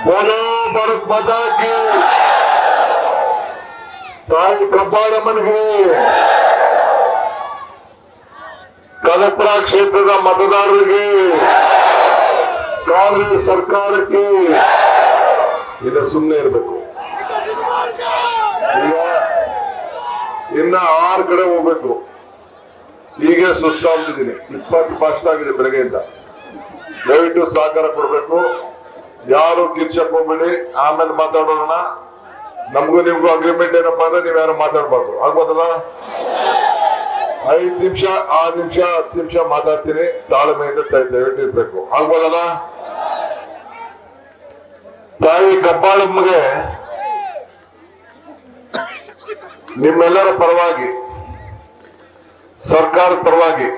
बोलो भारत माता की ತಾಯಿ ಕಬ್ಬಾಳಮ್ಮನಿಗೆ ಕನಕಪುರ ಕ್ಷೇತ್ರದ ಮತದಾರರಿಗೆ ಕಾಂಗ್ರೆಸ್ ಸರ್ಕಾರಕ್ಕೆ ಇದು ಸುಮ್ಮನೆ ಇರಬೇಕು. ಈಗ ಇನ್ನ 6 ಕಡೆ ಹೋಗ್ಬೇಕು. ಹೀಗೆ ಸುಸ್ತಾಗ್ತಿದ್ದೀನಿ. 20 ಭಾಷಣ ಆಗಿದೆ ಬೆಳಗ್ಗೆಯಿಂದ. ದಯವಿಟ್ಟು ಸಹಕಾರ ಕೊಡ್ಬೇಕು. ಯಾರು ಕಿರ್ಚಕ್ ಹೋಗ್ಬೇಡಿ. ಆಮೇಲೆ ಮಾತಾಡೋಣ. ನಮಗೂ ನಿಮ್ಗೂ ಅಗ್ರಿಮೆಂಟ್ ಏನಪ್ಪಾ ಅಂದ್ರೆ ನೀವ್ ಯಾರು ಮಾತಾಡ್ಬಾರ್ದು. ಆಗ್ಬೋದಲ್ಲ? 5 ನಿಮಿಷ 6 ನಿಮಿಷ 10 ನಿಮಿಷ ಮಾತಾಡ್ತೀನಿ. ತಾಳ್ಮೆಯಿಂದ ದಯವಿಟ್ಟು ಇರ್ಬೇಕು. ಆಗ್ಬೋದಲ್ಲ? ತಾಯಿ ಕಬ್ಬಾಳಮ್ಮಗೆ ನಿಮ್ಮೆಲ್ಲರ ಪರವಾಗಿ, ಸರ್ಕಾರದ ಪರವಾಗಿ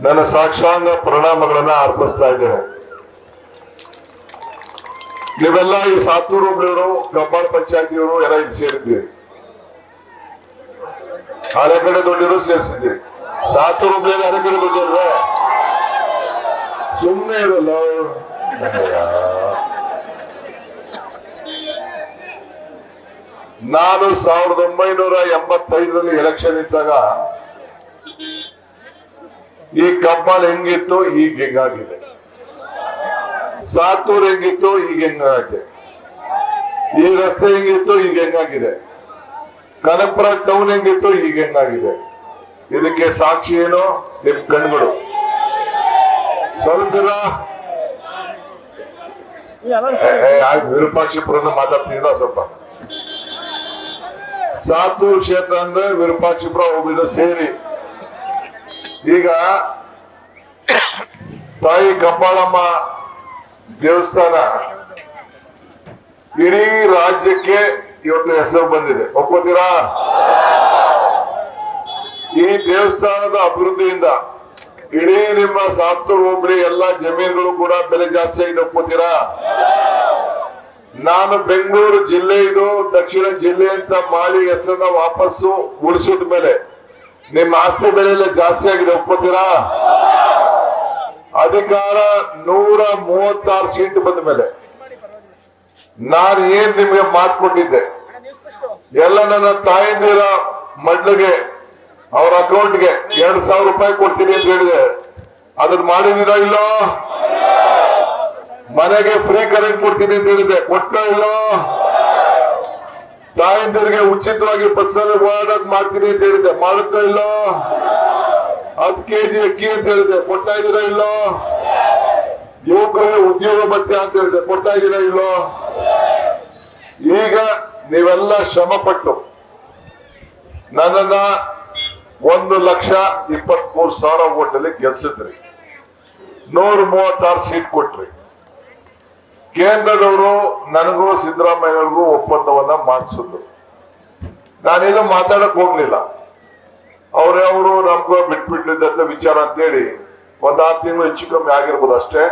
ನನ್ನ ಸಾಕ್ಷಾಂಗ ಪ್ರಣಾಮಗಳನ್ನ ಅರ್ಪಿಸ್ತಾ ಇದ್ದೇನೆ. ನೀವೆಲ್ಲ ಈ ಸಾತೂರು ಹೋಬಳಿಯವರು, ಕಬ್ಬಾಳ ಪಂಚಾಯತಿಯವರು ಎಲ್ಲ ಇಲ್ಲಿ ಸೇರಿದ್ದೀರಿ. ಅರೆಕಡೆ ದೊಡ್ಡವರು ಸೇರಿಸಿದ್ದೀರಿ. ಸಾತೂರು ಹೋಬಳಿಯಲ್ಲಿ ಅರೆಕಡೆ ದೊಡ್ಡವ್ರೆ ಸುಮ್ಮನೆ ಇರಲ್ಲ. ನಾನು 1985ರಲ್ಲಿ ಎಲೆಕ್ಷನ್ ಇದ್ದಾಗ ಈ ಕಬ್ಬಾಳ ಹೆಂಗಿತ್ತು, ಈಗ ಹೆಂಗಾಗಿದೆ. ಸಾತೂರು ಹೆಂಗಿತ್ತು, ಈಗ ಹೆಂಗಾಗಿದೆ. ಈ ರಸ್ತೆ ಹೆಂಗಿತ್ತು, ಈಗ ಹೆಂಗಾಗಿದೆ. ಕನಕಪುರ ಟೌನ್ ಹೆಂಗಿತ್ತು, ಈಗ ಹೆಂಗಾಗಿದೆ. ಇದಕ್ಕೆ ಸಾಕ್ಷಿ ಏನು? ನಿಮ್ ಕಣ್ಗಳು. ಸ್ವಲ್ಪ ವಿರೂಪಾಕ್ಷಿಪುರನ ಮಾತಾಡ್ತಿಲ್ಲ. ಸ್ವಲ್ಪ ಸಾತೂರು ಕ್ಷೇತ್ರ ಅಂದ್ರೆ ವಿರೂಪಾಕ್ಷಿಪುರ ಹೋಗಿದ ಸೇರಿ. ಈಗ ತಾಯಿ ಕಬ್ಬಾಳಮ್ಮ ದೇವಸ್ಥಾನ ಇಡೀ ರಾಜ್ಯಕ್ಕೆ ಇವತ್ತು ಹೆಸರು ಬಂದಿದೆ. ಒಪ್ಕೋತೀರಾ? ಈ ದೇವಸ್ಥಾನದ ಅಭಿವೃದ್ಧಿಯಿಂದ ಇಡೀ ನಿಮ್ಮ ಸಾತೂರು ಹೋಬಳಿ ಎಲ್ಲ ಜಮೀನುಗಳು ಕೂಡ ಬೆಲೆ ಜಾಸ್ತಿ ಆಗಿದೆ. ಒಪ್ಕೋತೀರಾ? ನಾನು ಬೆಂಗಳೂರು ಜಿಲ್ಲೆ ಇದು ದಕ್ಷಿಣ ಜಿಲ್ಲೆ ಅಂತ ಮಾಡಿ ಹೆಸರನ್ನ ವಾಪಸ್ಸು ಉಳಿಸಿದ ಮೇಲೆ ನಿಮ್ಮ ಆಸ್ತಿ ಬೆಲೆ ಎಲ್ಲ ಜಾಸ್ತಿ ಆಗಿದೆ. ಒಪ್ಕೋತೀರಾ? ಅಧಿಕಾರ 136 ಸೀಟ್ ಬಂದ ಮೇಲೆ ನಾನು ಏನ್ ನಿಮ್ಗೆ ಮಾತು ಕೊಟ್ಟಿದ್ದೆ ಎಲ್ಲ ನನ್ನ ತಾಯಂದಿರ ಮಡ್ಲಿಗೆ ಅವ್ರ ಅಕೌಂಟ್ಗೆ 2,000 ರೂಪಾಯಿ ಕೊಡ್ತೀನಿ ಅಂತ ಹೇಳಿದೆ. ಅದನ್ನ ಮಾಡಿದೀರಾ ಇಲ್ಲೋ? ಮನೆಗೆ ಫ್ರೀ ಕರೆಂಟ್ ಕೊಡ್ತೀನಿ ಅಂತ ಹೇಳಿದೆ. ಕೊಟ್ಟ ಇಲ್ಲೋ? ತಾಯಂದಿರಿಗೆ ಉಚಿತವಾಗಿ ಬಸ್ಸಲ್ಲಿ ಓಡಾಡೋದು ಮಾಡ್ತೀನಿ ಅಂತ ಹೇಳಿದೆ. ಮಾಡುತ್ತಾ ಇಲ್ಲೋ? 10 ಕೆಜಿ ಅಕ್ಕಿ ಅಂತ ಹೇಳಿದೆ. ಕೊಡ್ತಾ ಇದ್ದೀರಾ ಇಲ್ಲೋ? ಯುವಕರಿಗೆ ಉದ್ಯೋಗ ಭತ್ಯೆ ಅಂತ ಹೇಳಿದೆ. ಕೊಡ್ತಾ ಇದ್ದೀರಾ ಇಲ್ಲೋ? ಈಗ ನೀವೆಲ್ಲ ಶ್ರಮ ಪಟ್ಟು ನನ್ನನ್ನ 1,23,000 ಓಟಲ್ಲಿ ಗೆಲ್ಸಿದ್ರಿ. 136 ಸೀಟ್ ಕೊಟ್ರಿ. ಕೇಂದ್ರದವರು ನನಗೂ ಸಿದ್ದರಾಮಯ್ಯವ್ರಿಗೂ ಒಪ್ಪಂದವನ್ನ ಮಾಡಿಸಿದ್ರು. ನಾನೇನು ಮಾತಾಡಕ್ ಹೋಗ್ಲಿಲ್ಲ. ಅವ್ರವ್ರು ನಮ್ಗೂ ಬಿಟ್ಬಿಟ್ಟಿದ್ದಂತ ವಿಚಾರ ಅಂತೇಳಿ 1-6 ತಿಂಗಳು ಹೆಚ್ಚು ಕಮ್ಮಿ ಆಗಿರ್ಬೋದು ಅಷ್ಟೇ.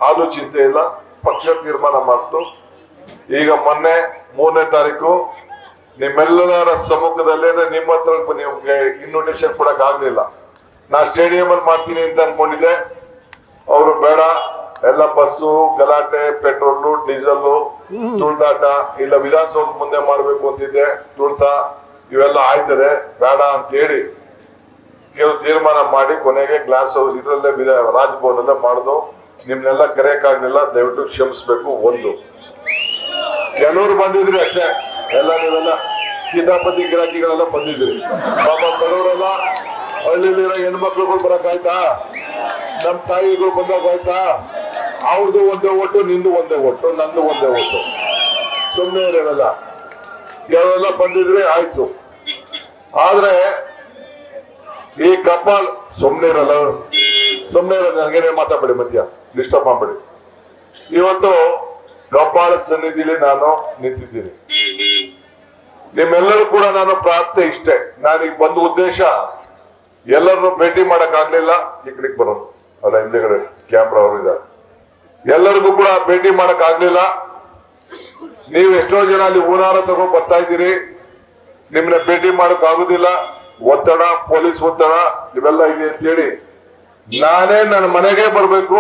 ಅದು ಚಿಂತೆ ಇಲ್ಲ. ಪಕ್ಷ ತೀರ್ಮಾನ ಮಾಡ್ತು. ಈಗ ಮೊನ್ನೆ 3ನೇ ತಾರೀಕು ನಿಮ್ಮೆಲ್ಲರ ಸಮ್ಮುಖದಲ್ಲೇನೆ ನಿಮ್ಮ ಹತ್ರ ನಿಮ್ಗೆ ಇನ್ವಿಟೇಷನ್ ಕೊಡಕ್ ಆಗ್ಲಿಲ್ಲ. ನಾ ಸ್ಟೇಡಿಯಂ ಅಲ್ಲಿ ಮಾಡ್ತೀನಿ ಅಂತ ಅನ್ಕೊಂಡಿದ್ದೆ. ಅವರು ಬೇಡ, ಎಲ್ಲ ಬಸ್ಸು ಗಲಾಟೆ, ಪೆಟ್ರೋಲು ಡೀಸೆಲ್ ತುಳಿದಾಟ, ಇಲ್ಲ ವಿಧಾನಸೌಧ ಮುಂದೆ ಮಾಡ್ಬೇಕು ಅಂತಿದ್ದೆ. ತುಳಿತ ಇವೆಲ್ಲ ಆಯ್ತದೆ, ಬೇಡ ಅಂತ ಹೇಳಿ ಕೆಲವು ತೀರ್ಮಾನ ಮಾಡಿ ಕೊನೆಗೆ ಗ್ಲಾಸ್ ಹೌಸ್ ಇದ್ರಲ್ಲೇ ರಾಜಭವನ್ ಅಲ್ಲೇ ಮಾಡುದು. ನಿಮ್ನೆಲ್ಲ ಕರೆಯಕ್ಕಾಗ್ಲಿಲ್ಲ, ದಯವಿಟ್ಟು ಕ್ಷಮಿಸ್ಬೇಕು. ಒಂದು ಕೆಲವರು ಬಂದಿದ್ರಿ ಅಷ್ಟೇ. ಎಲ್ಲ ನೀವೆಲ್ಲ ಕಿತಾಪತಿ ಗಿರಾಕಿಗಳೆಲ್ಲ ಬಂದಿದ್ರಿ. ಪಾಪ ಬರೋರೆಲ್ಲ ಹಳ್ಳಿಲಿರೋ ಹೆಣ್ಮಕ್ಳುಗಳು ಬರಕಾಯ್ತಾ? ನಮ್ ತಾಯಿಗಳು ಬಂದಾಗಾಯ್ತಾ? ಅವ್ರದ್ದು ಒಂದೇ ಓಟು, ನಿಂದು ಒಂದೇ ಓಟು, ನಂದು ಒಂದೇ ಓಟು. ಸುಮ್ಮನೆ ಇರಲ್ಲ. ಕೆಲವೆಲ್ಲ ಬಂದಿದ್ರೆ ಆಯ್ತು. ಆದ್ರೆ ಈ ಕಬ್ಬಾಳ್ ಸುಮ್ಮನೆ ಇರಲ್ಲ. ನನಗೇನೇ ಮಾತಾಡ್ಬೇಡಿ, ಮಧ್ಯ ಡಿಸ್ಟರ್ಬ್ ಮಾಡ್ಬೇಡಿ. ಇವತ್ತು ಕಬ್ಬಾಳ ಸನ್ನಿಧಿಲಿ ನಾನು ನಿಂತಿದ್ದೀನಿ. ನಿಮ್ಮೆಲ್ಲರೂ ಕೂಡ ನಾನು ಪ್ರಾರ್ಥನೆ ಇಷ್ಟೇ. ನಾನೀಗ ಬಂದ ಉದ್ದೇಶ ಎಲ್ಲರನ್ನು ಭೇಟಿ ಮಾಡಕ್ ಆಗ್ಲಿಲ್ಲ. ಈ ಕಡೆಗೆ ಬರೋದು ಅಲ್ಲ, ಹಿಂದೆಗಡೆ ಕ್ಯಾಮ್ರಾ ಅವರು ಇದ್ದಾರೆ. ಎಲ್ಲರಿಗೂ ಕೂಡ ಭೇಟಿ ಮಾಡಕ್ ಆಗ್ಲಿಲ್ಲ. ನೀವು ಎಷ್ಟೋ ಜನ ಅಲ್ಲಿ ಹೂನಾರ ತಗೊಂಡು ಬರ್ತಾ ಇದ್ದೀರಿ. ನಿಮ್ಮನ್ನ ಭೇಟಿ ಮಾಡಕ್ ಆಗುದಿಲ್ಲ. ಒತ್ತಡ, ಪೊಲೀಸ್ ಒತ್ತಡ ಇವೆಲ್ಲ ಇದೆ ಅಂತೇಳಿ ನಾನೇ ನನ್ನ ಮನೆಗೆ ಬರ್ಬೇಕು,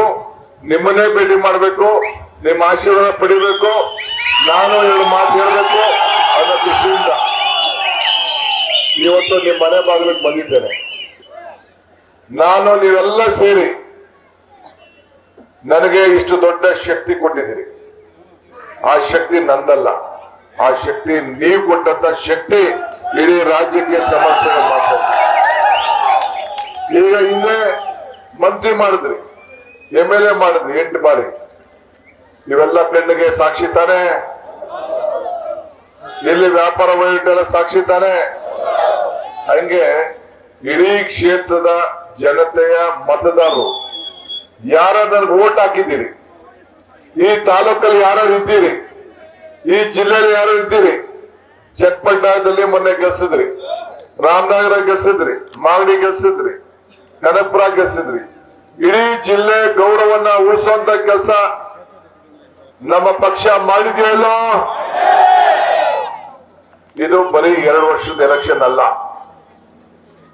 ನಿಮ್ಮನ್ನೇ ಭೇಟಿ ಮಾಡಬೇಕು, ನಿಮ್ಮ ಆಶೀರ್ವಾದ ಪಡಿಬೇಕು, ನಾನು ಎರಡು ಮಾತು ಹೇಳಬೇಕು ಅನ್ನೋ ದೃಷ್ಟಿಯಿಂದ ಇವತ್ತು ನಿಮ್ಮ ಮನೆ ಬಾಗಿಲಿಗೆ ಬಂದಿದ್ದೇನೆ. ನಾನು ನೀವೆಲ್ಲ ಸೇರಿ ನನಗೆ ಇಷ್ಟು ದೊಡ್ಡ ಶಕ್ತಿ ಕೊಟ್ಟಿದ್ದೀರಿ. ಆ ಶಕ್ತಿ ನಂದಲ್ಲ, ಆ ಶಕ್ತಿ ನೀವು ಕೊಟ್ಟಂತ ಶಕ್ತಿ ಇಡೀ ರಾಜ್ಯಕ್ಕೆ ಸಮರ್ಥನೆ ಮಾಡ್ತಾರೆ. ಈಗ ಹಿಂದೆ ಮಂತ್ರಿ ಮಾಡಿದ್ರಿ, MLA ಮಾಡಿದ್ರಿ 8 ಬಾರಿ. ಇವೆಲ್ಲ ಕಣ್ಣಿಗೆ ಸಾಕ್ಷಿ ತಾನೆ. ಇಲ್ಲಿ ವ್ಯಾಪಾರ ವಹಿವಾಟೆಲ್ಲ ಸಾಕ್ಷಿ ತಾನೆ. ಹಂಗೆ ಇಡೀ ಕ್ಷೇತ್ರದ ಜನತೆಯ ಮತದಾರರು ಯಾರ ನನಗೆ ಓಟ್ ಹಾಕಿದ್ದೀರಿ, ಈ ತಾಲೂಕಲ್ಲಿ ಯಾರು ಇದ್ದೀರಿ, ಈ ಜಿಲ್ಲೆಯಲ್ಲಿ ಯಾರು ಇದ್ದೀರಿ, ಚನ್ನಪಟ್ಟಣದಲ್ಲಿ ಮೊನ್ನೆ ಗೆಲ್ಸಿದ್ರಿ, ರಾಮನಗರ ಗೆಲ್ಸಿದ್ರಿ, ಮಾಗಡಿ ಗೆಲ್ಸಿದ್ರಿ, ಕನಕಪುರ ಗೆಲ್ಸಿದ್ರಿ. ಇಡೀ ಜಿಲ್ಲೆ ಗೌರವನ್ನ ಉಳಿಸುವಂತ ಕೆಲಸ ನಮ್ಮ ಪಕ್ಷ ಮಾಡಿದೆಯಲ್ಲೋ. ಇದು ಬರೀ 2 ವರ್ಷದ ಎಲೆಕ್ಷನ್ ಅಲ್ಲ.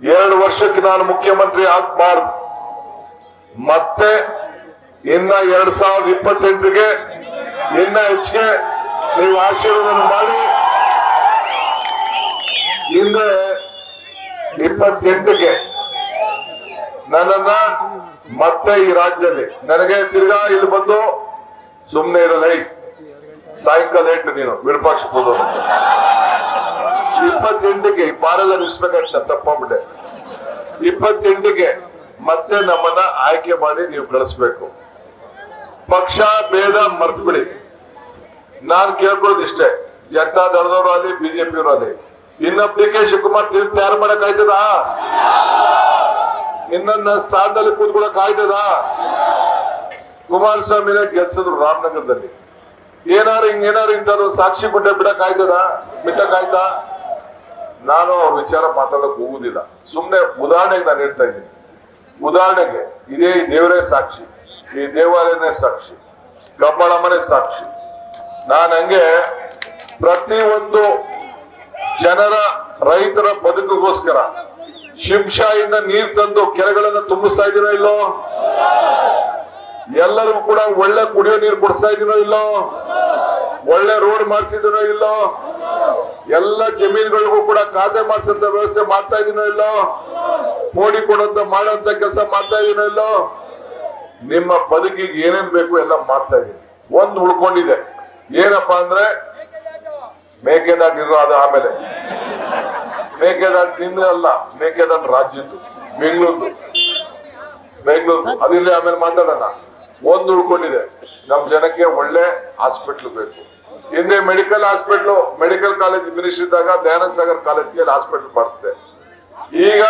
2 ವರ್ಷಕ್ಕೆ ನಾನು ಮುಖ್ಯಮಂತ್ರಿ ಆಗ್ಬಾರ್ದು. ಮತ್ತೆ ಇನ್ನ 2028ಗೆ ಇನ್ನ ಹೆಚ್ಚಿಗೆ ನೀವು ಆಶೀರ್ವಾದ ಮಾಡಿ ಇನ್ನ 28ಗೆ ನನ್ನನ್ನ ಮತ್ತೆ ಈ ರಾಜ್ಯದಲ್ಲಿ ನನಗೆ ತಿರ್ಗಾ ಇಲ್ಲಿ ಬಂದು ಸುಮ್ಮನೆ ಇರಲ್ಲ. ಸಾಯಂಕಾಲ 8 ನೀನು ವಿರೂಪಾಕ್ಷ ಹೋದ 28ಗೆ ಪಾರೆಲ್ಲ ನಿಲ್ಸ್ಬೇಕಂತ ತಪ್ಪಾಗ್ಬಿಟ್ಟೆ. 28ಗೆ ಮತ್ತೆ ನಮ್ಮನ್ನ ಆಯ್ಕೆ ಮಾಡಿ ನೀವು ಕಳಿಸ್ಬೇಕು. ಪಕ್ಷ ಭೇದ ಮರ್ತ್ಬಿಡಿ. ನಾನು ಕೇಳ್ಕೊಳ್ಳೋದಿಷ್ಟೇ, ಜನತಾ ದಳದವರು ಅಲ್ಲಿ ಬಿಜೆಪಿಯವರು ಅಲ್ಲಿ, ಇನ್ನ PK ಶಿವಕುಮಾರ್ ತೀರ್ಥ ಯಾರು ಮಾಡಕ್ ಆಯ್ತದ? ಇನ್ನೊಂದು ಸ್ಥಾನದಲ್ಲಿ ಕೂತ್ಕೊಳಕ್ ಆಯ್ತದ? ಕುಮಾರಸ್ವಾಮಿನ ಗೆಲ್ಸಿದ್ರು ರಾಮನಗರದಲ್ಲಿ. ಏನಾರು ಇಂಥದ್ದು ಸಾಕ್ಷಿ ಬಿಟ್ಟೆ ಬಿಡಕ್ ಆಯ್ತದ? ಬಿಟ್ಟಕ್ ಆಯ್ತಾ? ನಾನು ಅವ್ರ ವಿಚಾರ ಮಾತಾಡಕ್ ಹೋಗುದಿಲ್ಲ. ಸುಮ್ನೆ ಉದಾಹರಣೆಗೆ ನಾನು ಹೇಳ್ತಾ ಇದ್ದೀನಿ. ಉದಾಹರಣೆಗೆ ಇದೇ ದೇವರೇ ಸಾಕ್ಷಿ, ಈ ದೇವಾಲಯನೇ ಸಾಕ್ಷಿ, ಕಬ್ಬಳಮ್ಮನೇ ಸಾಕ್ಷಿ. ನಾನು ಹಂಗೆ ಪ್ರತಿಯೊಂದು ಜನರ ರೈತರ ಬದುಕಿಗೋಸ್ಕರ ಶಿಂಷಾಯಿಂದ ನೀರು ತಂದು ಕೆರೆಗಳನ್ನ ತುಂಬಿಸ್ತಾ ಇದೀನೋ ಇಲ್ಲೋ? ಎಲ್ಲರಿಗೂ ಕೂಡ ಒಳ್ಳೆ ಕುಡಿಯೋ ನೀರು ಕೊಡಿಸ್ತಾ ಇದೀನೋ ಇಲ್ಲೋ? ಒಳ್ಳೆ ರೋಡ್ ಮಾಡಿಸಿದನೋ ಇಲ್ಲೋ? ಎಲ್ಲ ಜಮೀನುಗಳಿಗೂ ಕೂಡ ಖಾತೆ ಮಾಡಿಸಂತ ವ್ಯವಸ್ಥೆ ಮಾಡ್ತಾ ಇದೀನೋ ಇಲ್ಲೋ? ಮೋಡಿ ಕೊಡಂತ ಮಾಡೋಂತ ಕೆಲಸ ಮಾಡ್ತಾ ಇದೀನೋ ಇಲ್ಲೋ? ನಿಮ್ಮ ಬದುಕಿಗೆ ಏನೇನ್ ಬೇಕು ಎಲ್ಲ ಮಾಡ್ತಾ ಇದೀನಿ. ಒಂದು ಉಳ್ಕೊಂಡಿದೆ, ಏನಪ್ಪಾ ಅಂದ್ರೆ ಮೇಕೆದಾಟು ಇರೋ ಅದು. ಆಮೇಲೆ ಮೇಕೆದಾಟು ನಿಂದ ಅಲ್ಲ, ಮೇಕೆದಾಟು ರಾಜ್ಯದ್ದು, ಬೆಂಗಳೂರು ಅದಿಲ್ಲ, ಆಮೇಲೆ ಮಾತಾಡೋಣ. ಒಂದು ಉಳ್ಕೊಂಡಿದೆ, ನಮ್ ಜನಕ್ಕೆ ಒಳ್ಳೆ ಹಾಸ್ಪಿಟ್ಲ್ ಬೇಕು. ಹಿಂದೆ ಮೆಡಿಕಲ್ ಕಾಲೇಜ್ ಮಿನಿಸ್ಟರ್ ಇದ್ದಾಗ ದಯಾನಂದ ಸಾಗರ್ ಕಾಲೇಜ್ಗೆ ಹಾಸ್ಪಿಟಲ್ ಮಾಡಿಸಿದೆ. ಈಗ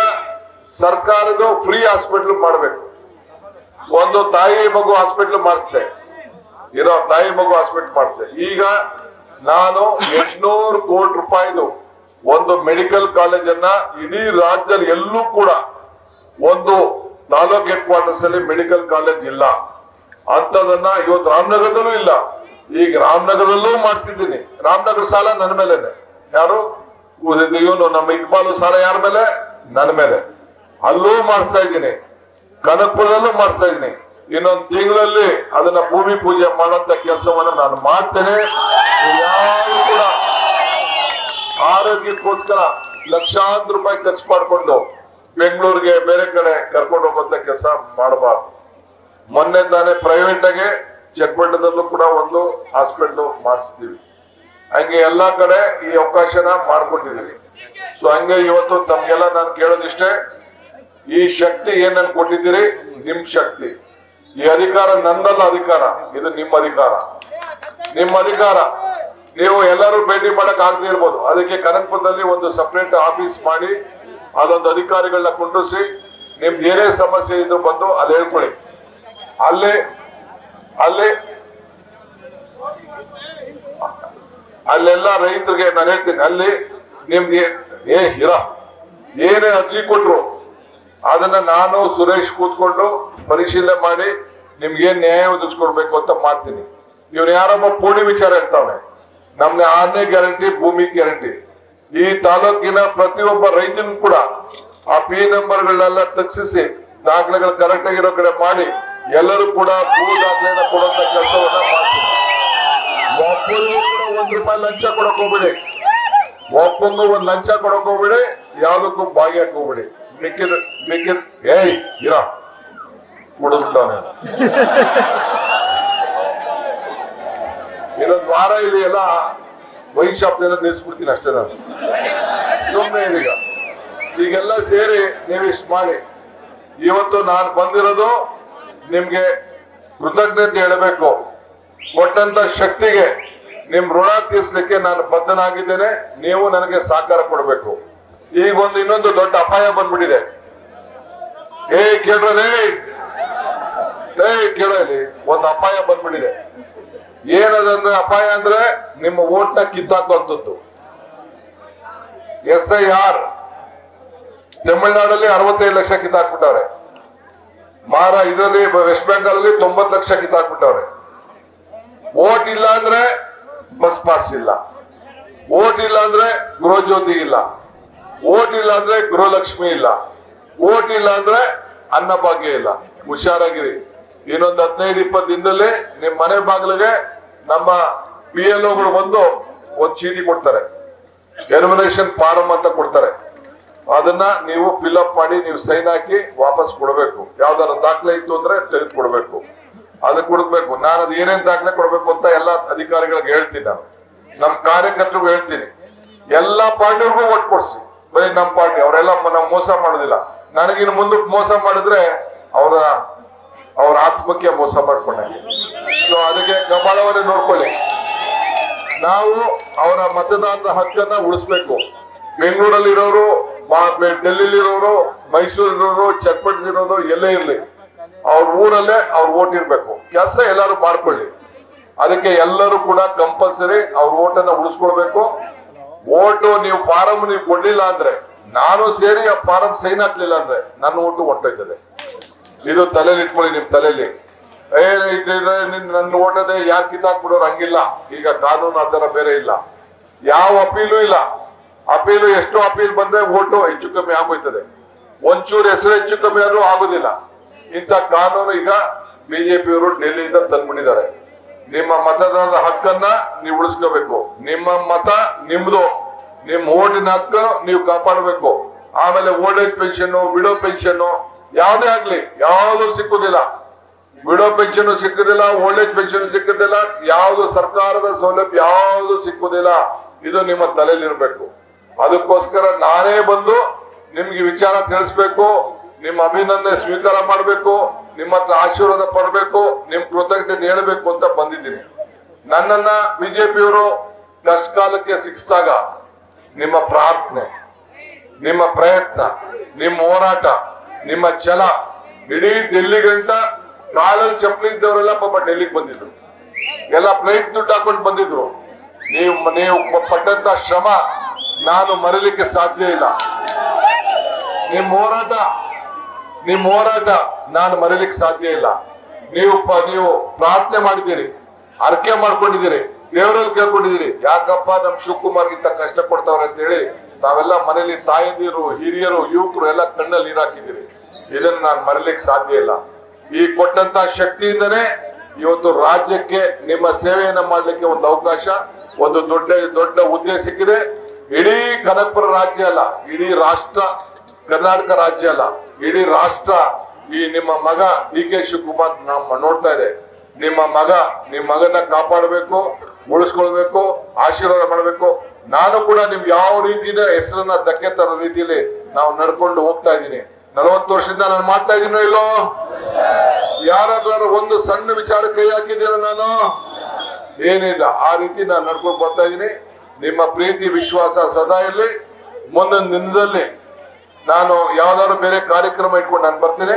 ಸರ್ಕಾರದ ಫ್ರೀ ಹಾಸ್ಪಿಟಲ್ ಮಾಡಬೇಕು. ಒಂದು ತಾಯಿ ಮಗು ಹಾಸ್ಪಿಟಲ್ ಮಾಡಿಸಿದೆ, ಇರೋ ತಾಯಿ ಮಗು ಹಾಸ್ಪಿಟಲ್ ಮಾಡಿಸಿದೆ. ಈಗ ನಾನು 800 ಕೋಟಿ ರೂಪಾಯಿದು ಒಂದು ಮೆಡಿಕಲ್ ಕಾಲೇಜನ್ನ ಇಡೀ ರಾಜ್ಯದಲ್ಲಿ ಎಲ್ಲೂ ಕೂಡ ಒಂದು ತಾಲೂಕ್ ಹೆಡ್ ಕ್ವಾರ್ಟರ್ಸ್ ಅಲ್ಲಿ ಮೆಡಿಕಲ್ ಕಾಲೇಜ್ ಇಲ್ಲ ಅಂತದನ್ನ ಇವತ್ತು ರಾಮನಗರದಲ್ಲೂ ಇಲ್ಲ. ಈಗ ರಾಮನಗರದಲ್ಲೂ ಮಾಡ್ತಿದ್ದೀನಿ. ರಾಮನಗರ ಸಾಲ ನನ್ನ ಮೇಲೆನೆ. ಯಾರು ಇವನು ನಮ್ಮ ಇಕ್ಬಾಲು ಸಾಲ ಯಾರ ಮೇಲೆ? ನನ್ನ ಮೇಲೆ. ಅಲ್ಲೂ ಮಾಡಿಸ್ತಾ ಇದ್ದೀನಿ, ಕನಕಪುರದಲ್ಲೂ ಮಾಡಿಸ್ತಾ ಇದ್ದೀನಿ. ಇನ್ನೊಂದು ತಿಂಗಳಲ್ಲಿ ಅದನ್ನ ಭೂಮಿ ಪೂಜೆ ಮಾಡೋಂತ ಕೆಲಸವನ್ನ ನಾನು ಮಾಡ್ತೇನೆ. ಯಾರು ಕೂಡ ಆರೋಗ್ಯಕ್ಕೋಸ್ಕರ ಲಕ್ಷಾಂತರ ರೂಪಾಯಿ ಖರ್ಚು ಮಾಡಿಕೊಂಡು ಬೆಂಗಳೂರಿಗೆ ಬೇರೆ ಕಡೆ ಕರ್ಕೊಂಡು ಹೋಗುವಂತ ಕೆಲಸ ಮಾಡಬಾರ್ದು. ಮೊನ್ನೆ ತಾನೇ ಪ್ರೈವೇಟ್ ಆಗಿ ಚನ್ನಪಟ್ಟಣದಲ್ಲೂ ಕೂಡ ಒಂದು ಹಾಸ್ಪಿಟಲ್ ಮಾಡಿಸ್ತೀವಿ. ಹಂಗೆ ಎಲ್ಲಾ ಕಡೆ ಈ ಅವಕಾಶನ ಮಾಡ್ಕೊಟ್ಟಿದ್ದೀವಿ. ಸೊ ಹಂಗೆ ಇವತ್ತು ತಮ್ಗೆಲ್ಲ ನಾನು ಕೇಳೋದಿಷ್ಟೇ, ಈ ಶಕ್ತಿ ಏನ್ ಕೊಟ್ಟಿದ್ದೀರಿ, ನಿಮ್ ಶಕ್ತಿ. ಈ ಅಧಿಕಾರ ನಂದಲ್ಲ, ಅಧಿಕಾರ ಇದು ನಿಮ್ಮ ಅಧಿಕಾರ. ನಿಮ್ಮ ಅಧಿಕಾರ ನೀವು ಎಲ್ಲರೂ ಭೇಟಿ ಮಾಡಕ್ ಆಗದೆ ಇರ್ಬೋದು. ಅದಕ್ಕೆ ಕನಕಪುರದಲ್ಲಿ ಒಂದು ಸಪರೇಟ್ ಆಫೀಸ್ ಮಾಡಿ ಅದೊಂದು ಅಧಿಕಾರಿಗಳನ್ನ ಕುಂಡ್ರಿಸಿ ನಿಮ್ದು ಏನೇ ಸಮಸ್ಯೆ ಇದ್ರು ಬಂದು ಅಲ್ಲಿ ಹೇಳ್ಕೊಳ್ಳಿ. ಅಲ್ಲೆಲ್ಲ ರೈತರಿಗೆ ನಾನು ಹೇಳ್ತೀನಿ, ಅಲ್ಲಿ ನಿಮ್ಗೆ ಏನೇ ಅರ್ಜಿ ಕೊಟ್ರು ಅದನ್ನ ನಾನು ಸುರೇಶ್ ಕೂತ್ಕೊಂಡು ಪರಿಶೀಲನೆ ಮಾಡಿ ನಿಮ್ಗೇನ್ ನ್ಯಾಯ ಒದಗಿಸ್ಕೊಡ್ಬೇಕು ಅಂತ ಮಾಡ್ತೀನಿ. ಇವ್ರು ಯಾರೊಬ್ಬ ಪೂರ್ಣಿ ವಿಚಾರ ಇರ್ತಾವೆ, ನಮ್ಗೆ ಆನೆ ಗ್ಯಾರಂಟಿ, ಭೂಮಿ ಗ್ಯಾರಂಟಿ. ಈ ತಾಲೂಕಿನ ಪ್ರತಿಯೊಬ್ಬ ರೈತನಿಗೂ ಕೂಡ ಆ P ನಂಬರ್ಗಳನ್ನೆಲ್ಲ ತಗ್ಸಿಸಿ ದಾಖಲೆಗಳು ಕರೆಕ್ಟ್ ಆಗಿರೋ ಕಡೆ ಮಾಡಿ ಎಲ್ಲರೂ ಕೂಡ ಭೂ ದಾಖಲೆಯನ್ನ ಕೊಡುವಂತ ಕೆಲಸವನ್ನ ಮಾಡ್ತೀನಿ. ಒಬ್ಬರಿಗೂ ಕೂಡ ₹1 ಲಂಚ ಕೊಡಕ್ ಹೋಗ್ಬೇಡಿ, ಒಬ್ಬಂಗೂ ಒಂದ್ ಲಂಚ ಕೊಡಕ್ ಹೋಗ್ಬೇಡಿ, ಯಾವ್ದಕ್ಕೂ ಭಾಗಿಯಾಕ್ ಹೋಗ್ಬೇಡಿ. ಮಿಕ್ಕಿದ ಏಯ್ ಇರ ಕೊಡಬಿಟ್ಟವನ ಇನ್ನೊಂದು ವಾರ ಇಲ್ಲಿ ಎಲ್ಲ ವೈನ್ ಶಾಪ್ ನಿಲ್ಲಿಸ್ಬಿಡ್ತೀನಿ ಅಷ್ಟೇ. ನಾನು ಸುಮ್ಮನೆ ಇದೀಗ ಈಗೆಲ್ಲ ಸೇರಿ ನೀವಿಷ್ಟು ಮಾಡಿ. ಇವತ್ತು ನಾನು ಬಂದಿರೋದು ನಿಮ್ಗೆ ಕೃತಜ್ಞತೆ ಹೇಳಬೇಕು. ಕೊಟ್ಟಂತ ಶಕ್ತಿಗೆ ನಿಮ್ ಋಣ ತೀರ್ಸ್ಲಿಕ್ಕೆ ನಾನು ಬದ್ಧನಾಗಿದ್ದೇನೆ. ನೀವು ನನಗೆ ಸಹಕಾರ ಕೊಡಬೇಕು. ಈಗ ಇನ್ನೊಂದು ದೊಡ್ಡ ಅಪಾಯ ಬಂದ್ಬಿಟ್ಟಿದೆ. ಕೇಳ್ರಿ, ಕೇಳಲಿ, ಒಂದು ಅಪಾಯ ಬಂದ್ಬಿಟ್ಟಿದೆ. ಏನದಂದ್ರೆ ಅಪಾಯ ಅಂದ್ರೆ ನಿಮ್ಮ ಓಟ್ನ ಕಿತ್ತಾಕುವಂಥದ್ದು. SIR ತಮಿಳುನಾಡಲ್ಲಿ 65 ಲಕ್ಷ ಕಿತ್ತಾಕ್ಬಿಟ್ಟವ್ರೆ. ಇದರಲ್ಲಿ ವೆಸ್ಟ್ ಬೆಂಗಾಲ್ ಅಲ್ಲಿ 90 ಲಕ್ಷ ಕಿತ್ತಾಕ್ಬಿಟ್ಟವ್ರೆ. ಓಟ್ ಇಲ್ಲ ಅಂದ್ರೆ ಬಸ್ ಪಾಸ್ ಇಲ್ಲ, ಓಟ್ ಇಲ್ಲ ಅಂದ್ರೆ ಗೃಹ ಜ್ಯೋತಿ ಇಲ್ಲ, ಓಟ್ ಇಲ್ಲ ಅಂದ್ರೆ ಗೃಹಲಕ್ಷ್ಮಿ ಇಲ್ಲ, ಓಟ್ ಇಲ್ಲ ಅಂದ್ರೆ ಅನ್ನಭಾಗ್ಯ ಇಲ್ಲ. ಹುಷಾರಾಗಿರಿ. ಇನ್ನೊಂದು 15-20 ದಿನದಲ್ಲಿ ನಿಮ್ ಮನೆ ಬಾಗಿಲಿಗೆ ನಮ್ಮ PLOಗಳು ಬಂದು ಒಂದು ಚೀಟಿ ಕೊಡ್ತಾರೆ, ಎನ್ಯುಮರೇಷನ್ ಫಾರಂ ಅಂತ ಕೊಡ್ತಾರೆ. ಅದನ್ನ ನೀವು ಫಿಲ್ಅಪ್ ಮಾಡಿ ನೀವು ಸೈನ್ ಹಾಕಿ ವಾಪಸ್ ಕೊಡಬೇಕು. ಯಾವ್ದಾರ ದಾಖಲೆ ಇತ್ತು ಅಂದ್ರೆ ತೆಗೆದು ಕೊಡ್ಬೇಕು, ಅದಕ್ಕೆ ಕೊಡ್ಬೇಕು. ನಾನು ಅದು ಏನೇನ್ ದಾಖಲೆ ಕೊಡ್ಬೇಕು ಅಂತ ಎಲ್ಲಾ ಅಧಿಕಾರಿಗಳಿಗೆ ಹೇಳ್ತೀನಿ. ನಾನು ನಮ್ ಕಾರ್ಯಕರ್ತರಿಗೂ ಹೇಳ್ತೀನಿ, ಎಲ್ಲಾ ಪಾರ್ಟಿಗೂ ಓಟ್ ಕೊಡ್ಸಿ. ಬರೀ ನಮ್ ಪಾರ್ಟಿ ಅವರೆಲ್ಲ ನಾವು ಮೋಸ ಮಾಡೋದಿಲ್ಲ. ನನಗಿನ್ನು ಮುಂದಕ್ಕೆ ಮೋಸ ಮಾಡಿದ್ರೆ ಅವ್ರ ಆತ್ಮಕ್ಕೆ ಮೋಸ ಮಾಡ್ಕೊಂಡೆ. ಸೊ ಅದಕ್ಕೆ ಕಪಾಳವನ್ನೇ ನೋಡ್ಕೊಳ್ಳಿ. ನಾವು ಅವರ ಮತದಾನದ ಹಕ್ಕನ್ನ ಉಳಿಸ್ಬೇಕು. ಬೆಂಗಳೂರಲ್ಲಿ ಇರೋರು, ಡೆಲ್ಲಿಲಿ ಇರೋರು, ಮೈಸೂರಿರೋರು, ಚಟ್ಪಟ್ಟಿರೋರು ಎಲ್ಲೇ ಇರ್ಲಿ, ಅವ್ರ ಊರಲ್ಲೇ ಅವ್ರ ಓಟ್ ಇರ್ಬೇಕು. ಕೆಲಸ ಎಲ್ಲರೂ ಮಾಡ್ಕೊಳ್ಳಿ. ಅದಕ್ಕೆ ಎಲ್ಲರೂ ಕೂಡ ಕಂಪಲ್ಸರಿ ಅವ್ರ ಓಟನ್ನ ಉಳಿಸ್ಕೊಳ್ಬೇಕು. ಓಟು ನೀವು ಫಾರಂ ನೀವು ಕೊಡ್ಲಿಲ್ಲ ಅಂದ್ರೆ, ನಾನು ಸೇರಿ ಆ ಫಾರಂ ಸೈನ್ ಹಾಕ್ಲಿಲ್ಲ ಅಂದ್ರೆ ನನ್ನ ಓಟು ಹೊಂಟೋಯ್ತದೆ. ಇದು ತಲೆಯಲ್ಲಿ ಇಟ್ಕೊಳ್ಳಿ. ನಿಮ್ ತಲೆಯಲ್ಲಿ ನನ್ನ ಓಟದೆ ಯಾರು ಕಿತ್ತಾಕ್ಬಿಡೋರು ಹಂಗಿಲ್ಲ. ಈಗ ಕಾನೂನು ಆ ತರ ಬೇರೆ ಇಲ್ಲ, ಯಾವ ಅಪೀಲು ಇಲ್ಲ. ಅಪೀಲು ಎಷ್ಟು ಅಪೀಲ್ ಬಂದ್ರೆ ಓಟು ಹೆಚ್ಚು ಕಮ್ಮಿ ಆಗೋಯ್ತದೆ. ಒಂಚೂರು ಹೆಸರು ಹೆಚ್ಚು ಕಮ್ಮಿ ಆದ್ರೂ ಆಗುದಿಲ್ಲ. ಇಂಥ ಕಾನೂನು ಈಗ ಬಿಜೆಪಿಯವರು ಡೆಲ್ಲಿಯಿಂದ ತಂದ್ಬಿಟ್ಟಿದ್ದಾರೆ. ನಿಮ್ಮ ಮತದಾನದ ಹಕ್ಕನ್ನ ನೀವು ಉಳಿಸ್ಕೋಬೇಕು. ನಿಮ್ಮ ಮತ ನಿಮ್ದು, ನಿಮ್ಮ ಓಟಿನ ಹಕ್ಕು ನೀವು ಕಾಪಾಡಬೇಕು. ಆಮೇಲೆ old age pension, widow pension ಯಾವ್ದೇ ಆಗ್ಲಿ ಯಾವ್ದು ಸಿಕ್ಕುದಿಲ್ಲ. ವಿಡೋ ಪೆನ್ಷನ್ ಸಿಕ್ಕುದಿಲ್ಲ, ಓಲ್ಡ್ ಏಜ್ ಪೆನ್ಷನ್ ಸಿಕ್ಕುದಿಲ್ಲ, ಯಾವ್ದು ಸರ್ಕಾರದ ಸೌಲಭ್ಯ ಯಾವ್ದು ಸಿಕ್ಕುದಿಲ್ಲ. ಇದು ನಿಮ್ಮ ತಲೆಯಲ್ಲಿ ಇರ್ಬೇಕು. ಅದಕ್ಕೋಸ್ಕರ ನಾನೇ ಬಂದು ನಿಮ್ಗೆ ವಿಚಾರ ತಿಳಿಸ್ಬೇಕು, ನಿಮ್ಮ ಅಭಿನಂದನೆ ಸ್ವೀಕಾರ ಮಾಡಬೇಕು, ನಿಮ್ಮ ಹತ್ರ ಆಶೀರ್ವಾದ ಪಡಬೇಕು, ನಿಮ್ ಕೃತಜ್ಞತೆ ಹೇಳಬೇಕು ಅಂತ ಬಂದಿದ್ದೀನಿ. ನನ್ನನ್ನ ಬಿಜೆಪಿಯವರು ಕಷ್ಟ ಕಾಲಕ್ಕೆ ಸಿಕ್ಕಿದಾಗ ನಿಮ್ಮ ಪ್ರಾರ್ಥನೆ, ನಿಮ್ಮ ಪ್ರಯತ್ನ, ನಿಮ್ಮ ಹೋರಾಟ, ನಿಮ್ಮ ಛಲ, ಇಡೀ ಡೆಲ್ಲಿ ಗಂಟ ಕಾಲಲ್ಲಿ ಚಪ್ಪಲಿ ಇದ್ದವರೆಲ್ಲ ಪಾಪ ಡೆಲ್ಲಿಗೆ ಬಂದಿದ್ರು. ಎಲ್ಲ ಫ್ಲೈಟ್ ದುಡ್ಡು ಹಾಕೊಂಡು ಬಂದಿದ್ರು. ನೀವು ಪಟ್ಟಂತ ಶ್ರಮ ನಾನು ಮರೀಲಿಕ್ಕೆ ಸಾಧ್ಯ ಇಲ್ಲ. ನಿಮ್ಮ ಹೋರಾಟ ನಾನು ಮರೀಲಿಕ್ಕೆ ಸಾಧ್ಯ ಇಲ್ಲ. ನೀವು ಪ್ರಾರ್ಥನೆ ಮಾಡಿದ್ದೀರಿ, ಅರ್ಕೆ ಮಾಡ್ಕೊಂಡಿದ್ದೀರಿ, ದೇವರಲ್ಲಿ ಕೇಳ್ಕೊಂಡಿದ್ದೀರಿ. ಯಾಕಪ್ಪ ನಮ್ ಶಿವಕುಮಾರ್ಗಿಂತ ಕಷ್ಟ ಕೊಡ್ತಾವ್ರೆ ಅಂತ ಹೇಳಿ ತಾವೆಲ್ಲ ಮನೇಲಿ ತಾಯಂದಿರು, ಹಿರಿಯರು, ಯುವಕರು ಎಲ್ಲ ಕಣ್ಣಲ್ಲಿ ನೀರು ಹಾಕಿದ್ದೀರಿ. ಇದನ್ನು ನಾನು ಮರೀಲಿಕ್ಕೆ ಸಾಧ್ಯ ಇಲ್ಲ. ಈ ಕೊಟ್ಟಂತ ಶಕ್ತಿಯಿಂದನೇ ಇವತ್ತು ರಾಜ್ಯಕ್ಕೆ ನಿಮ್ಮ ಸೇವೆಯನ್ನ ಮಾಡ್ಲಿಕ್ಕೆ ಒಂದು ಅವಕಾಶ, ಒಂದು ದೊಡ್ಡ ಹುದ್ದೆ ಸಿಕ್ಕಿದೆ. ಇಡೀ ಕನಕಪುರ ರಾಜ್ಯ ಅಲ್ಲ, ಇಡೀ ರಾಷ್ಟ್ರ, ಕರ್ನಾಟಕ ರಾಜ್ಯ ಅಲ್ಲ, ಇಡೀ ರಾಷ್ಟ್ರ ಈ ನಿಮ್ಮ ಮಗ DK ಶಿವಕುಮಾರ್ ನಮ್ಮ ನೋಡ್ತಾ ಇದೆ. ನಿಮ್ಮ ಮಗನ ಕಾಪಾಡಬೇಕು, ಉಳಿಸ್ಕೊಳ್ಬೇಕು, ಆಶೀರ್ವಾದ ಮಾಡಬೇಕು. ನಾನು ಕೂಡ ನಿಮ್ಗೆ ಯಾವ ರೀತಿಯ ಹೆಸರನ್ನ ಧಕ್ಕೆ ತರೋ ರೀತಿಯಲ್ಲಿ ನಾವು ನಡ್ಕೊಂಡು ಹೋಗ್ತಾ ಇದ್ದೀನಿ. 40 ವರ್ಷದಿಂದ ನಾನು ಮಾಡ್ತಾ ಇದ್ದೀನೋ ಇಲ್ಲೋ? ಯಾರಾದ್ರೂ ಒಂದು ಸಣ್ಣ ವಿಚಾರ ಕೈ ಹಾಕಿದ್ದೀರ? ನಾನು ಏನಿಲ್ಲ, ಆ ರೀತಿ ನಾನು ನಡ್ಕೊಂಡು ಬರ್ತಾ ಇದ್ದೀನಿ. ನಿಮ್ಮ ಪ್ರೀತಿ ವಿಶ್ವಾಸ ಸದಾ ಇರಲಿ. ಮುಂದೊಂದು ದಿನದಲ್ಲಿ ನಾನು ಯಾವ್ದಾದ್ರು ಬೇರೆ ಕಾರ್ಯಕ್ರಮ ಇಟ್ಕೊಂಡು ನಾನು ಬರ್ತೇನೆ.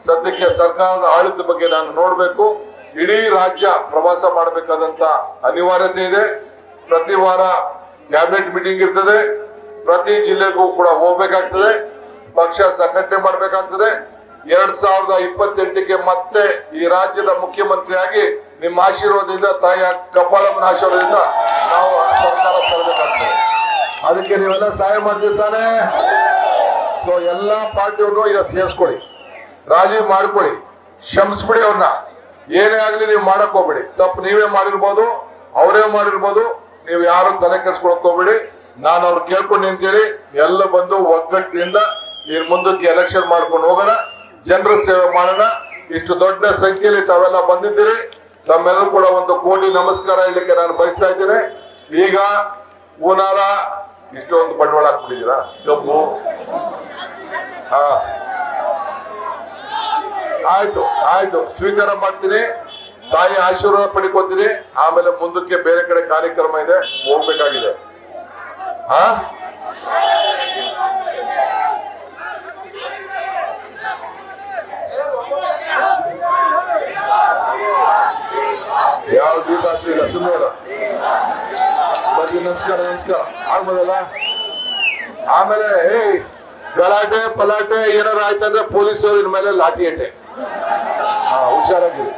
ಸದ್ಯಕ್ಕೆ ಸರ್ಕಾರದ ಆಡಳಿತ ಬಗ್ಗೆ ನಾನು ನೋಡ್ಬೇಕು. ಇಡೀ ರಾಜ್ಯ ಪ್ರವಾಸ ಮಾಡಬೇಕಾದಂತ ಅನಿವಾರ್ಯತೆ ಇದೆ. ಪ್ರತಿ ವಾರ ಕ್ಯಾಬಿನೆಟ್ ಮೀಟಿಂಗ್ ಇರ್ತದೆ. ಪ್ರತಿ ಜಿಲ್ಲೆಗೂ ಕೂಡ ಹೋಗ್ಬೇಕಾಗ್ತದೆ. ಪಕ್ಷ ಸಂಘಟನೆ ಮಾಡಬೇಕಾಗ್ತದೆ. 2028ಕ್ಕೆ ಮತ್ತೆ ಈ ರಾಜ್ಯದ ಮುಖ್ಯಮಂತ್ರಿಯಾಗಿ ನಿಮ್ಮ ಆಶೀರ್ವಾದದಿಂದ, ತಾಯಿಯ ಕಪಾಲಮ್ಮನ ಆಶೀರ್ವಾದದಿಂದ ನಾವು ಸರ್ಕಾರ ತರಬೇಕಾಗ್ತದೆ. ಅದಕ್ಕೆ ನೀವೆಲ್ಲ ಸಹಾಯ ಮಾಡ್ತಿರ್ತಾನೆ. ಸೊ ಎಲ್ಲಾ ಪಾರ್ಟಿಯವರು ಈಗ ಸೇರಿಸ್ಕೊಳ್ಳಿ, ರಾಜಿ ಮಾಡ್ಕೊಳ್ಳಿ. ಕ್ಷಮಿಸ್ಬಿಡಿ ಅವ್ರನ್ನ. ಏನೇ ಆಗ್ಲಿ ನೀವು ಮಾಡಕ್ ಹೋಗ್ಬೇಡಿ. ತಪ್ಪು ನೀವೇ ಮಾಡಿರ್ಬೋದು, ಅವರೇ ಮಾಡಿರ್ಬೋದು. ನೀವು ಯಾರು ತಲೆ ಕೆಡ್ಸ್ಕೊಳಕ್ ಹೋಗ್ಬೇಡಿ. ನಾನು ಅವ್ರು ಕೇಳ್ಕೊಂಡು ಅಂತೇಳಿ ಎಲ್ಲ ಬಂದು ಒಗ್ಗಟ್ಟಿನಿಂದ ಇನ್ ಮುಂದಕ್ಕೆ ಎಲೆಕ್ಷನ್ ಮಾಡ್ಕೊಂಡು ಹೋಗೋಣ, ಜನರ ಸೇವೆ ಮಾಡೋಣ. ಇಷ್ಟು ದೊಡ್ಡ ಸಂಖ್ಯೆಯಲ್ಲಿ ತಾವೆಲ್ಲ ಬಂದಿದ್ದೀರಿ. ತಮ್ಮೆಲ್ಲರೂ ಕೂಡ ಒಂದು ಕೋಟಿ ನಮಸ್ಕಾರ ಹೇಳಲಿಕ್ಕೆ ನಾನು ಬಯಸ್ತಾ ಇದ್ದೇನೆ. ಈಗ ಹೂನಾರ ಇಷ್ಟೊಂದು ಬಂಡವಾಳ ಹಾಕ್ಬಿಟ್ಟಿದ್ದೀರಾ, ಕಬ್ಬು. ಹಾ, ಆಯ್ತು ಆಯ್ತು, ಸ್ವೀಕಾರ ಮಾಡ್ತೀನಿ. ತಾಯಿ ಆಶೀರ್ವಾದ ಪಡ್ಕೋತೀನಿ. ಆಮೇಲೆ ಮುಂದಕ್ಕೆ ಬೇರೆ ಕಡೆ ಕಾರ್ಯಕ್ರಮ ಇದೆ, ಹೋಗ್ಬೇಕಾಗಿದೆ. ಹಾ, ಯಾವ ದೀಪಾಶ್ರೀ ಇಲ್ಲ, ಸುಮ್ಮನೆ ಬಗ್ಗೆ. ನಮಸ್ಕಾರ ನಮಸ್ಕಾರ ಆಗ್ಬೋದಲ್ಲ. ಆಮೇಲೆ ಗಲಾಟೆ ಪಲಾಟೆ ಏನಾರು ಆಯ್ತಂದ್ರೆ ಪೊಲೀಸರು ಇನ್ ಮೇಲೆ ಲಾಠಿ ಏಟೆ. ಹುಷಾರಾಗಿರಿ.